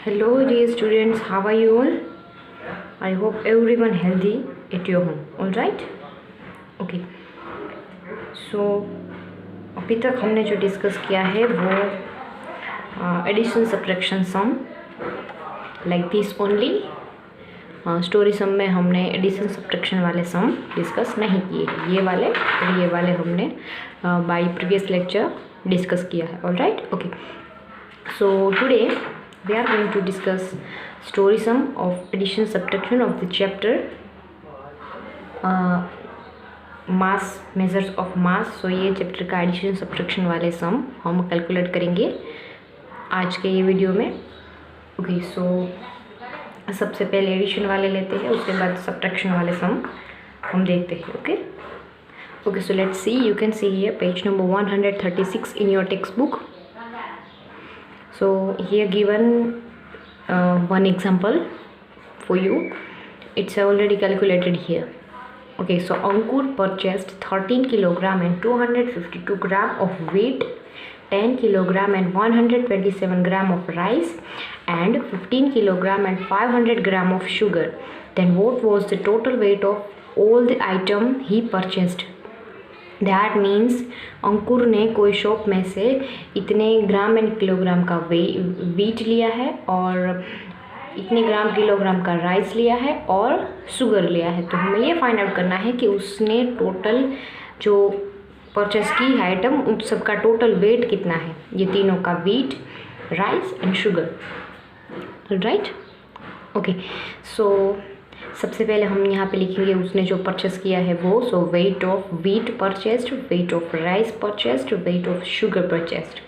Hello dear students, how are you all? I hope everyone healthy at your home. All right? Okay. So अभी तक हमने जो discuss किया है वो addition subtraction sum like this only. Story sum में हमने एडिशन सब्ट्रैक्शन वाले सम डिस्कस नहीं किए, ये वाले और ये वाले हमने बाय प्रीवियस लेक्चर डिस्कस किया है। All right, okay. So today we are going to discuss story sum of addition subtraction of the chapter mass measures of mass। so ये चैप्टर का एडिशन सब्ट्रैक्शन वाले सम हम कैलकुलेट करेंगे आज के ये वीडियो में। ओके, सो सबसे पहले एडिशन वाले लेते हैं, उसके बाद सब्ट्रैक्शन वाले सम हम देखते हैं। Okay okay, so let's see, you can see here page number 136 in your textbook। So here given one example for you. It's already calculated here. Okay, so Ankur purchased 13 kilogram and 252 gram of wheat, 10 kilogram and 127 gram of rice, and 15 kilogram and 500 gram of sugar. Then what was the total weight of all the item he purchased? That means Ankur ने कोई shop में से इतने gram and kilogram का wheat लिया है और इतने ग्राम किलोग्राम का राइस लिया है और शुगर लिया है। तो हमें ये फाइंड आउट करना है कि उसने टोटल जो परचेस की है आइटम उन सब का टोटल वेट कितना है, ये तीनों का wheat, rice and sugar. Right, okay. So सबसे पहले हम यहाँ पे लिखेंगे उसने जो परचेस किया है वो। So weight of wheat purchased, weight of rice purchased, weight of sugar purchased.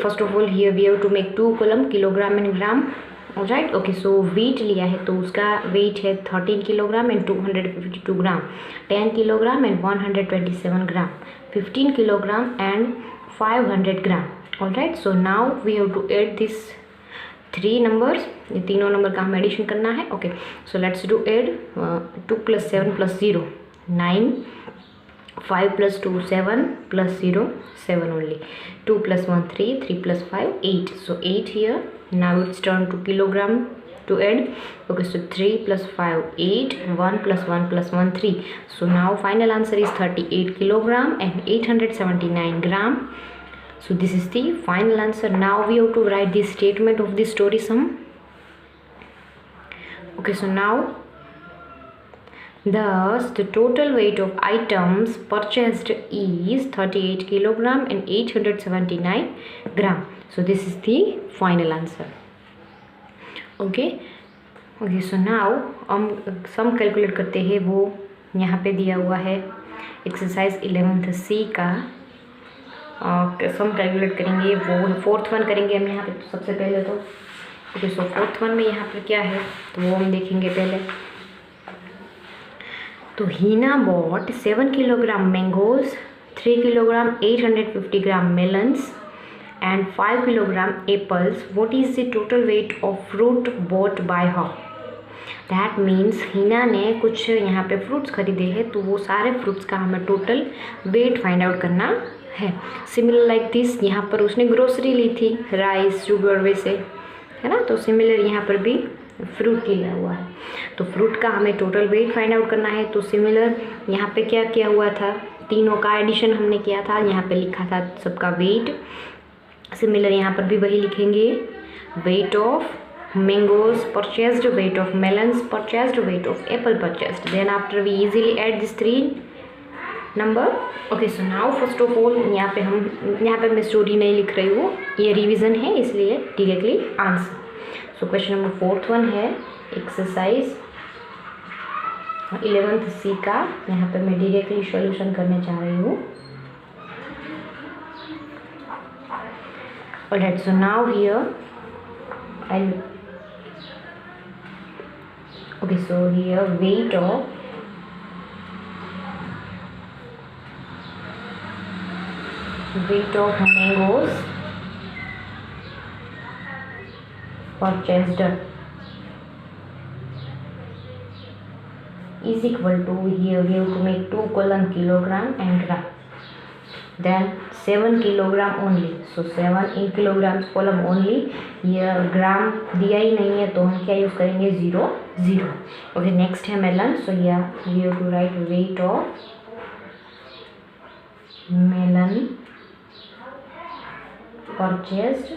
First of all here we have to make 2 column kilogram and gram. Right, okay. So wheat लिया है तो उसका वेट है 13 kilogram and 252 gram, 10 kilogram and 127 gram, 15 kilogram and 500 gram. All right, so now we have to add this 3 numbers, ये तीनों number का हम addition करना है। Okay, so let's do add 2 + 7 + 0 9, 5 + 2 7 + 0 7 only, 2 + 1 3, 3 + 5 8, so 8 here. Now it's turn to kilogram to add. Okay, so 3 + 5 8, 1 + 1 + 1 3, so now final answer is 38 kilogram and 879 gram. So this is the final answer. Now we have to write the statement of the story sum. Okay, so now thus the total weight of items purchased is 38 kilogram and 879 gram. So this is the final answer. Okay, okay, so now हम sum calculate करते हैं, वो यहाँ पे दिया हुआ है exercise 11th C का। सम कैलकुलेट करेंगे, वो 4th वन करेंगे हम यहाँ पे सबसे पहले तो। ओके, सो 4th वन में यहाँ पे क्या है तो वो हम देखेंगे पहले। तो Heena bought 7 kilogram mangoes, 3 kilogram 850 gram melons and 5 kilogram apples. What is the total weight of fruit bought by her? That means Heena ने कुछ यहाँ पे फ्रूट्स खरीदे हैं तो वो सारे फ्रूट्स का हमें टोटल वेट फाइंड आउट करना है। सिमिलर लाइक दिस, यहाँ पर उसने ग्रोसरी ली थी, राइस, शुगर, वैसे है ना। तो सिमिलर यहाँ पर भी फ्रूट लिया हुआ है तो फ्रूट का हमें टोटल वेट फाइंड आउट करना है। तो सिमिलर यहाँ पे क्या किया हुआ था, तीनों का एडिशन हमने किया था, यहाँ पे लिखा था सबका वेट। सिमिलर यहाँ पर भी वही लिखेंगे, weight of mangoes purchased, weight of melons purchased, weight of apple purchased. Then after we easily add this 3 number. Okay, so now first of all यहाँ पे मैं स्टोरी नहीं लिख रही हूँ, ये रिवीजन है इसलिए directly answer. So question number 4th one है एक्सरसाइज 11th C का, यहाँ पे मैं डायरेक्टली सॉल्यूशन करने जा रही हूँ। Alright, so now here I okay, so here weight of mangoes purchased is equal to, here we have to make 2 column kilogram and gram. Then 7 kilogram only. So 7 in kilograms column only. ये ग्राम दिया ही नहीं है तो हम क्या use करेंगे, 0 0. Okay, next है melon. So we have to write weight of melon purchased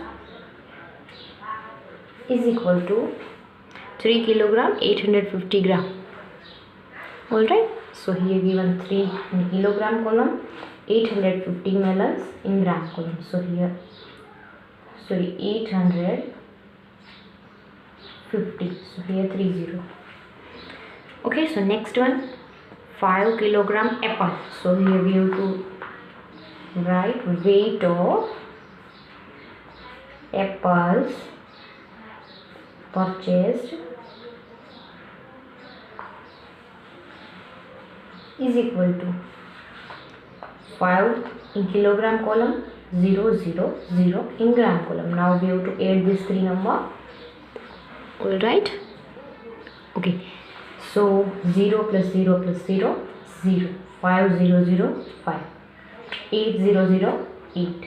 is equal to 3 kilogram 850 gram. All right, so here given 3 in kilogram column, 850 melons in gram column. So here, sorry, 850. So here 30. Okay, so next one, 5 kilogram apple. So here we have to write weight of apples purchased is equal to 5 in kilogram column, 0 0 0 in gram column. Now we have to add this 3 number. All right, okay, so 0 plus 0 plus 0 0, 5 0 0 5, 8 0 0 8,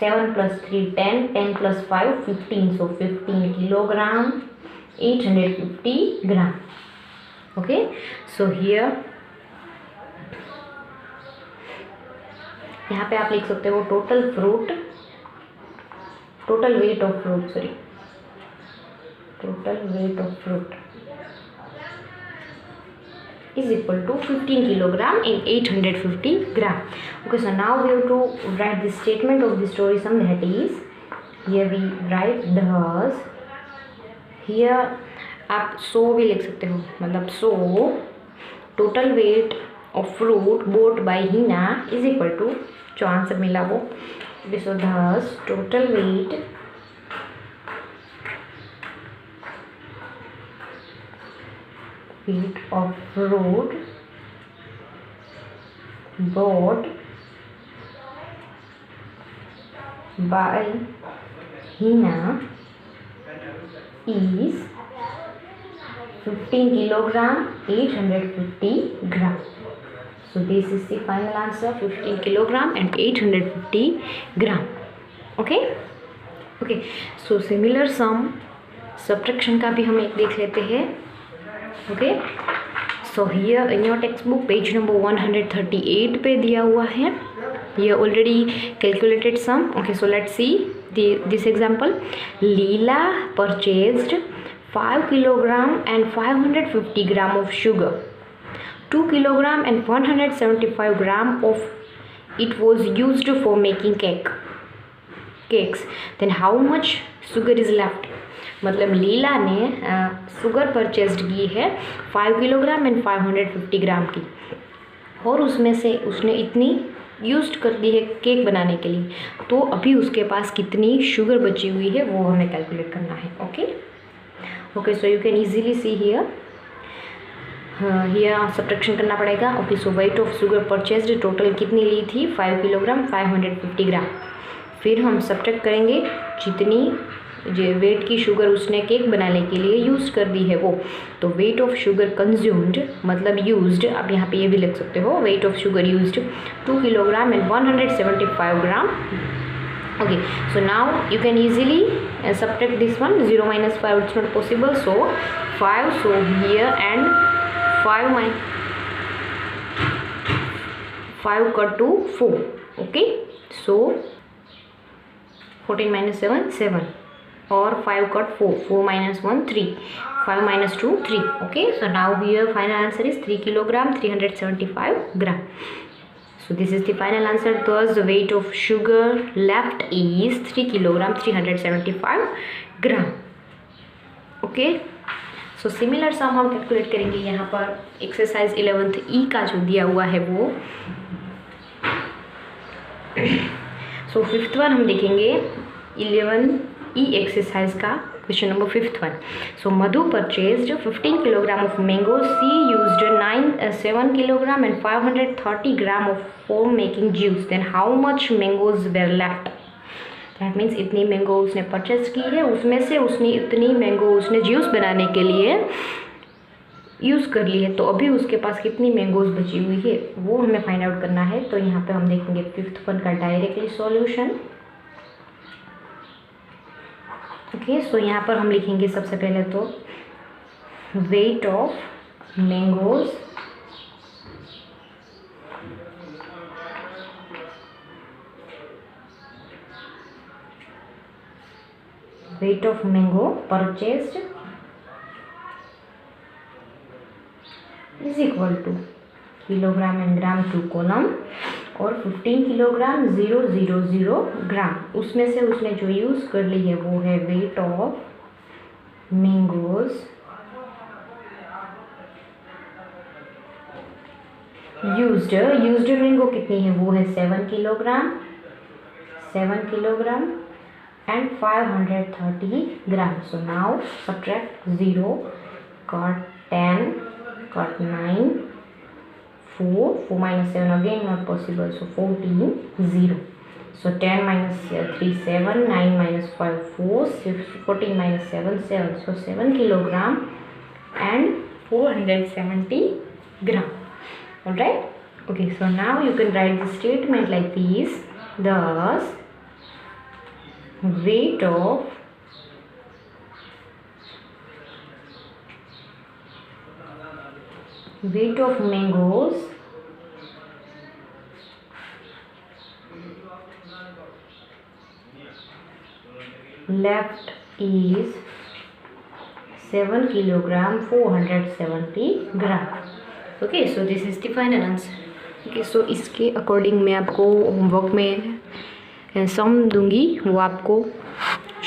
7 plus 3 10, 10 plus 5 15. So 15 kilogram 850 gram. Okay, so here यहाँ पे आप लिख सकते हो total weight of fruit is equal to 15 kilogram in 850 gram. Okay, so now we have to write the statement of the story sum, that is, here we write thus. Here आप 100 भी लिख सकते हो, मतलब 100 total weight of fruit bought by Heena is equal to जो answer मिला वो. So thus total weight of fruit bought by Hina is 15 kilogram 850 gram. So this is the final answer, 15 kilogram and 850 gram. Okay, so similar sum subtraction का भी हम एक देख लेते हैं. Okay, so here in your textbook page number 138 पे दिया हुआ है, ये already calculated sum. Okay, so let's see this example. Leela purchased 5 kilogram and 550 gram of sugar. 2 kilogram and 175 gram of it was used for making cakes. Then how much sugar is left? मतलब लीला ने sugar purchased की है 5 kilogram and 550 ग्राम की, और उसमें से उसने इतनी यूज़ कर दी है केक बनाने के लिए, तो अभी उसके पास कितनी शुगर बची हुई है वो हमें कैलकुलेट करना है. Okay, so you can easily see here subtraction करना पड़ेगा. Okay, so weight of sugar purchased total कितनी ली थी, 5 किलोग्राम 550 ग्राम. फिर हम सब्ट्रैक्ट करेंगे जितनी जो वेट की शुगर उसने केक बनाने के लिए यूज़ कर दी है वो, तो वेट ऑफ शुगर कंज्यूम्ड मतलब यूज्ड, आप यहाँ पे ये भी लिख सकते हो, wait of sugar used 2 kilogram and 175 gram. Okay, so now you can easily subtract this one. 0 minus 5 it's not possible, so 5, so here and 5 cut to 4. Okay, so 14 minus 7 7, or 5 cut 4 minus 1 3, 5 minus 2 3. Okay, so now here final answer is 3 kilogram 375 gram. So this is the final answer. Thus the weight of sugar left is 3 kilogram 375 gram. Okay, so similar sum हम calculate करेंगे. यहाँ पर exercise 11th E का जो दिया हुआ है वो. सो 5th वन हम देखेंगे 11E exercise का question number 5th one. So Madhu purchased 15 kilogram of mangoes. She used 7 kilogram and 530 gram of for making juice. Then how much mangoes were left? That means इतनी mango उसने purchase की है, उसमें से उसने इतनी mango उसने जूस बनाने के लिए यूज़ कर ली है, तो अभी उसके पास कितनी मैंगोज बची हुई है वो हमें फाइंड आउट करना है। तो यहाँ पे हम देखेंगे फिफ्थ वन का डायरेक्टली सॉल्यूशन। ओके, सो यहाँ पर हम लिखेंगे सबसे पहले तो weight of mangoes purchased is equal to kilogram and gram to column, और 15 किलोग्राम 000 ग्राम, उसमें से उसने जो यूज़ कर ली है वो है wait of mangoes used mango कितनी है वो है 7 kilogram and 530 gram. So now subtract 0, got 10, got 9, 4 minus 7 again not possible, so 14, 0. So 10 minus 3 7, 9 minus 5 4, 14 minus 7 7, so 7 kilogram and 470 gram. Alright, okay, so now you can write the statement like this. Thus weight of mangoes left is 7 kilogram 470 gram. Okay, so this is the final answer. Okay, so इसके according मैं आपको homework में सम दूंगी, वो आपको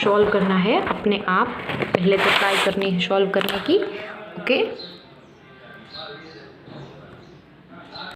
solve करना है अपने आप, पहले तो ट्राई करनी है सॉल्व करने की। ओके